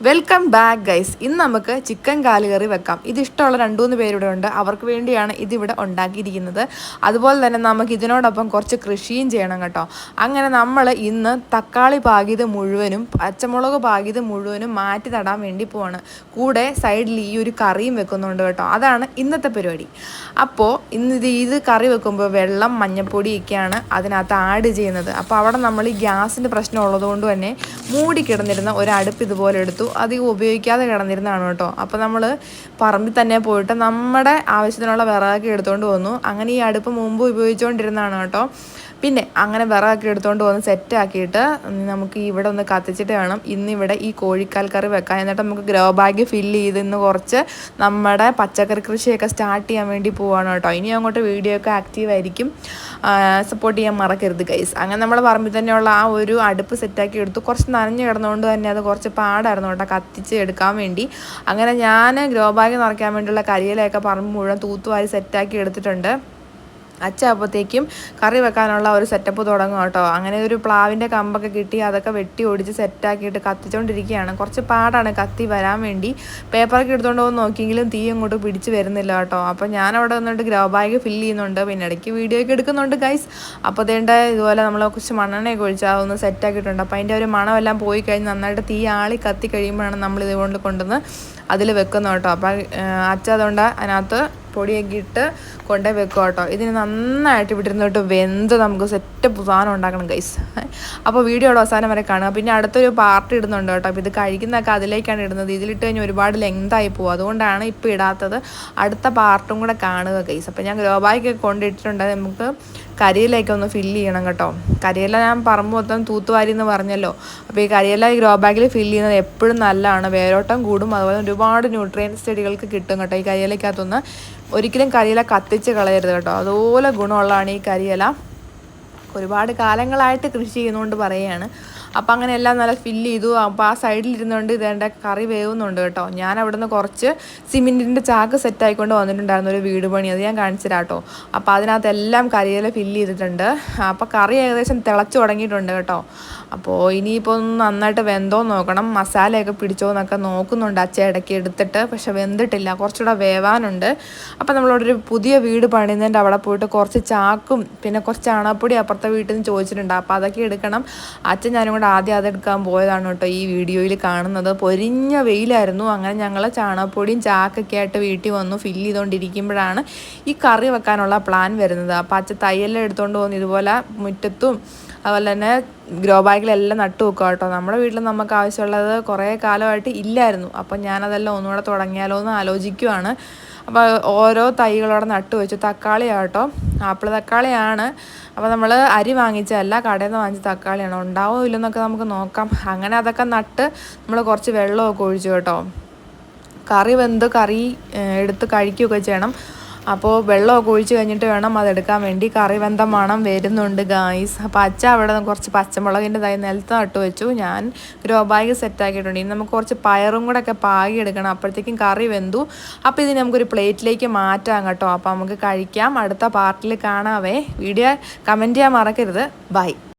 Welcome back guys. ഇന്ന് നമുക്ക് chicken കാലുകറി വെക്കാം. ഇത് ഇഷ്ടമുള്ള 2-3 പേരിവിടെ ഉണ്ട്. അവർക്ക് വേണ്ടിയാണ് ഇതിവിടെ ഉണ്ടാക്കിയിരിക്കുന്നത്. അതുപോലെ തന്നെ നമുക്ക് ഇതിനോടൊപ്പം കുറച്ച് കൃഷിയും ചെയ്യണം കേട്ടോ. അങ്ങനെ നമ്മൾ ഇന്ന് തക്കാളി പാകിയത് മുഴുവനും പച്ചമുളക് പാകിയത് മുഴുവനും മാറ്റി നടാൻ വേണ്ടി പോവാണ്. കൂടെ സൈഡിൽ ഈ ഒരു കറിയും വെക്കുന്നുണ്ട് കേട്ടോ. അതാണ് ഇന്നത്തെ പരിപാടി. അപ്പോൾ ഇത് കറി വെക്കുമ്പോൾ വെള്ളം മഞ്ഞപ്പൊടിയൊക്കെയാണ് അതിനകത്ത് ആഡ് ചെയ്യുന്നത്. അപ്പോൾ അവിടെ നമ്മൾ ഈ ഗ്യാസിൻ്റെ പ്രശ്നം ഉള്ളതുകൊണ്ട് തന്നെ മൂടി കിടന്നിരുന്ന ഒരു അടുപ്പ് ഇതുപോലെ എടുത്തു. അധികം ഉപയോഗിക്കാതെ കിടന്നിരുന്നതാണ് കേട്ടോ. അപ്പോൾ നമ്മൾ പറമ്പിൽ തന്നെ പോയിട്ട് നമ്മുടെ ആവശ്യത്തിനുള്ള വിറകൊക്കെ എടുത്തുകൊണ്ട് വന്നു. അങ്ങനെ ഈ അടുപ്പ് മുമ്പ് ഉപയോഗിച്ചുകൊണ്ടിരുന്നതാണ് കേട്ടോ. പിന്നെ അങ്ങനെ വിറകൊക്കെ എടുത്തുകൊണ്ട് വന്ന് സെറ്റാക്കിയിട്ട് നമുക്ക് ഇവിടെ ഒന്ന് കത്തിച്ചിട്ട് വേണം ഇന്നിവിടെ ഈ കോഴിക്കാൽ കറി വെക്കാൻ. എന്നിട്ട് നമുക്ക് ഗ്രോ ബാഗ് ഫില്ല് ചെയ്ത് ഇന്ന് കുറച്ച് നമ്മുടെ പച്ചക്കറി കൃഷിയൊക്കെ സ്റ്റാർട്ട് ചെയ്യാൻ വേണ്ടി പോവാണ് കേട്ടോ. ഇനി അങ്ങോട്ട് വീഡിയോ ഒക്കെ ആക്റ്റീവായിരിക്കും. സപ്പോർട്ട് ചെയ്യാൻ മറക്കരുത് ഗൈസ്. അങ്ങനെ നമ്മൾ പറമ്പിൽ തന്നെയുള്ള ആ ഒരു അടുപ്പ് സെറ്റാക്കി എടുത്തു. കുറച്ച് നനഞ്ഞ് കിടന്നുകൊണ്ട് തന്നെ അത് കുറച്ച് പാടായിരുന്നു കേട്ടോ കത്തിച്ച് എടുക്കാൻ വേണ്ടി. അങ്ങനെ ഞാൻ ഗ്രോ ബാഗ് നിറയ്ക്കാൻ വേണ്ടിയുള്ള കരിയിലയൊക്കെ പറമ്പ് മുഴുവൻ തൂത്തുവാരി സെറ്റാക്കി എടുത്തിട്ടുണ്ട്. അപ്പോഴത്തേക്കും കറി വെക്കാനുള്ള ഒരു സെറ്റപ്പ് തുടങ്ങും കേട്ടോ. അങ്ങനെ ഒരു പ്ലാവിൻ്റെ കമ്പൊക്കെ കിട്ടി അതൊക്കെ വെട്ടി ഒടിച്ച് സെറ്റാക്കിയിട്ട് കത്തിച്ചുകൊണ്ടിരിക്കുകയാണ്. കുറച്ച് പാടാണ് കത്തി വരാൻ വേണ്ടി. പേപ്പറൊക്കെ എടുത്തുകൊണ്ട് പോകുന്ന നോക്കിയെങ്കിലും തീ അങ്ങോട്ട് പിടിച്ച് വരുന്നില്ല കേട്ടോ. അപ്പോൾ ഞാൻ അവിടെ വന്നിട്ട് ഗ്രോ ബാഗ് ഫില്ല് ചെയ്യുന്നുണ്ട്. പിന്നെ ഇടയ്ക്ക് വീഡിയോ ഒക്കെ എടുക്കുന്നുണ്ട് ഗൈസ്. അപ്പോൾ അതേണ്ട ഇതുപോലെ നമ്മൾ കുറച്ച് മണ്ണെണ്ണയൊക്കെ ഒഴിച്ച് അതൊന്ന് സെറ്റാക്കിയിട്ടുണ്ട്. അപ്പോൾ അതിൻ്റെ ഒരു മണമെല്ലാം പോയി കഴിഞ്ഞ് നന്നായിട്ട് തീ ആളി കത്തി കഴിയുമ്പോഴാണ് നമ്മൾ ഇതുകൊണ്ട് കൊണ്ടുവന്ന് അതിൽ വെക്കുന്നത് കേട്ടോ. അപ്പോൾ അതുകൊണ്ട് അതിനകത്ത് പൊടിയൊക്കെ ഇട്ട് കൊണ്ടേ വെക്കുക കേട്ടോ. ഇതിന് നന്നായിട്ട് ഇവിടെ ഇരുന്നിട്ട് വെന്ത് നമുക്ക് സെറ്റപ്പ് സാധനം ഉണ്ടാക്കണം ഗൈസ്. അപ്പോൾ വീഡിയോയുടെ അവസാനം വരെ കാണുക. പിന്നെ അടുത്തൊരു പാർട്ട് ഇടുന്നുണ്ട് കേട്ടോ. അപ്പോൾ ഇത് കഴിക്കുന്നതൊക്കെ അതിലേക്കാണ് ഇടുന്നത്. ഇതിലിട്ട് കഴിഞ്ഞാൽ ഒരുപാട് ലെങ്തായി പോകും. അതുകൊണ്ടാണ് ഇപ്പോൾ ഇടാത്തത്. അടുത്ത പാർട്ടും കൂടെ കാണുക ഗൈസ്. അപ്പോൾ ഞാൻ ഗ്രോ ബാഗൊക്കെ കൊണ്ടിട്ടിട്ടുണ്ട്. നമുക്ക് കരിയിലേക്ക് ഒന്ന് ഫില്ല് ചെയ്യണം കേട്ടോ. കരിയില ഞാൻ പറമ്പ് മൊത്തം തൂത്തുവാരി എന്ന് പറഞ്ഞല്ലോ. അപ്പോൾ ഈ കരിയില ഈ ഗ്രോ ബാഗിൽ ഫില്ല് ചെയ്യുന്നത് എപ്പോഴും നല്ലതാണ്. വേരോട്ടം കൂടും. അതുപോലെ ഒരുപാട് ന്യൂട്രിയൻസ് ചെടികൾക്ക് കിട്ടും കേട്ടോ ഈ കരിയിലക്കകത്തൊന്ന്. ഒരിക്കലും കരിയില കത്തിച്ച് കളയരുത് കേട്ടോ. അതുപോലെ ഗുണമുള്ളതാണ് ഈ കരിയില. ഒരുപാട് കാലങ്ങളായിട്ട് കൃഷി ചെയ്യുന്നതുകൊണ്ട് പറയുകയാണ്. അപ്പോൾ അങ്ങനെ എല്ലാം നല്ല ഫില്ല് ചെയ്തു. അപ്പോൾ ആ സൈഡിലിരുന്നുകൊണ്ട് ഇതേണ്ട കറി വേവുന്നുണ്ട് കേട്ടോ. ഞാൻ അവിടെ നിന്ന് കുറച്ച് സിമെൻറ്റിൻ്റെ ചാക്ക് സെറ്റായിക്കൊണ്ട് വന്നിട്ടുണ്ടായിരുന്നു ഒരു വീട് പണി. അത് ഞാൻ കാണിച്ചു തരാം കേട്ടോ. അപ്പോൾ അതിനകത്ത് എല്ലാം കരിയില ഫില്ല് ചെയ്തിട്ടുണ്ട്. അപ്പോൾ കറി ഏകദേശം തിളച്ച് തുടങ്ങിയിട്ടുണ്ട് കേട്ടോ. അപ്പോൾ ഇനിയിപ്പോൾ ഒന്ന് നന്നായിട്ട് വെന്തോ നോക്കണം. മസാലയൊക്കെ പിടിച്ചോ എന്നൊക്കെ നോക്കുന്നുണ്ട് അച്ഛ ഇടയ്ക്ക് എടുത്തിട്ട്. പക്ഷെ വെന്തിട്ടില്ല, കുറച്ചുകൂടെ വേവാനുണ്ട്. അപ്പോൾ നമ്മളവിടെ ഒരു പുതിയ വീട് പണിയുന്നതിൻ്റെ അവിടെ പോയിട്ട് കുറച്ച് ചാക്കും പിന്നെ കുറച്ച് ചാണകപ്പൊടി അപ്പുറത്തെ വീട്ടിൽ നിന്ന് ചോദിച്ചിട്ടുണ്ട്. അപ്പോൾ അതൊക്കെ എടുക്കണം. അച്ഛൻ ഞാനും കൂടെ ആദ്യം അതെടുക്കാൻ പോയതാണ് കേട്ടോ ഈ വീഡിയോയിൽ കാണുന്നത്. പൊരിഞ്ഞ വെയിലായിരുന്നു. അങ്ങനെ ഞങ്ങൾ ചാണകപ്പൊടിയും ചാക്കൊക്കെ ആയിട്ട് വീട്ടിൽ വന്നു. ഫില്ല് ചെയ്തുകൊണ്ടിരിക്കുമ്പോഴാണ് ഈ കറി വെക്കാനുള്ള പ്ലാൻ വരുന്നത്. അപ്പോൾ അച്ഛൻ തയ്യെല്ലാം എടുത്തുകൊണ്ട് പോകുന്നു. ഇതുപോലെ മുറ്റത്തും അതുപോലെ തന്നെ ഗ്രോ ബാഗിലെല്ലാം നട്ടു വെക്കുക കേട്ടോ. നമ്മുടെ വീട്ടിൽ നമുക്ക് ആവശ്യമുള്ളത് കുറേ കാലമായിട്ട് ഇല്ലായിരുന്നു. അപ്പം ഞാനതെല്ലാം ഒന്നുകൂടെ തുടങ്ങിയാലോ എന്ന് ആലോചിക്കുവാണ്. അപ്പോൾ ഓരോ തൈകളോടെ നട്ടു വെച്ചു. തക്കാളിയാട്ടോ, ആപ്പിൾ തക്കാളിയാണ്. അപ്പോൾ നമ്മൾ അരി വാങ്ങിച്ചതല്ല, കടയിൽ നിന്ന് വാങ്ങിച്ച തക്കാളിയാണ്. ഉണ്ടാവോ ഇല്ലെന്നൊക്കെ നമുക്ക് നോക്കാം. അങ്ങനെ അതൊക്കെ നട്ട് നമ്മൾ കുറച്ച് വെള്ളമൊക്കെ ഒഴിച്ചു കേട്ടോ. കറി വെന്ത് കറി എടുത്ത് കഴിക്കുകയൊക്കെ ചെയ്യണം. അപ്പോൾ വെള്ളമൊക്കെ ഒഴിച്ച് കഴിഞ്ഞിട്ട് വേണം അതെടുക്കാൻ വേണ്ടി. കറി വെന്ത മണം വരുന്നുണ്ട് ഗായ്സ്. അപ്പോൾ അച്ഛ അവിടെ കുറച്ച് പച്ചമുളകിൻ്റെ തൈ നിലത്ത് നട്ട് വെച്ചു. ഞാൻ ഗ്രോ ബാഗ് സെറ്റാക്കിയിട്ടുണ്ട്. ഇനി നമുക്ക് കുറച്ച് പയറും കൂടെ ഒക്കെ പാകി എടുക്കണം. അപ്പോഴത്തേക്കും കറി വെന്തു. അപ്പോൾ ഇതിന് നമുക്കൊരു പ്ലേറ്റിലേക്ക് മാറ്റാം കേട്ടോ. അപ്പോൾ നമുക്ക് കഴിക്കാം. അടുത്ത പാർട്ടിൽ കാണാവേ. വീഡിയോ കമൻറ്റ് ചെയ്യാൻ മറക്കരുത്. ബൈ.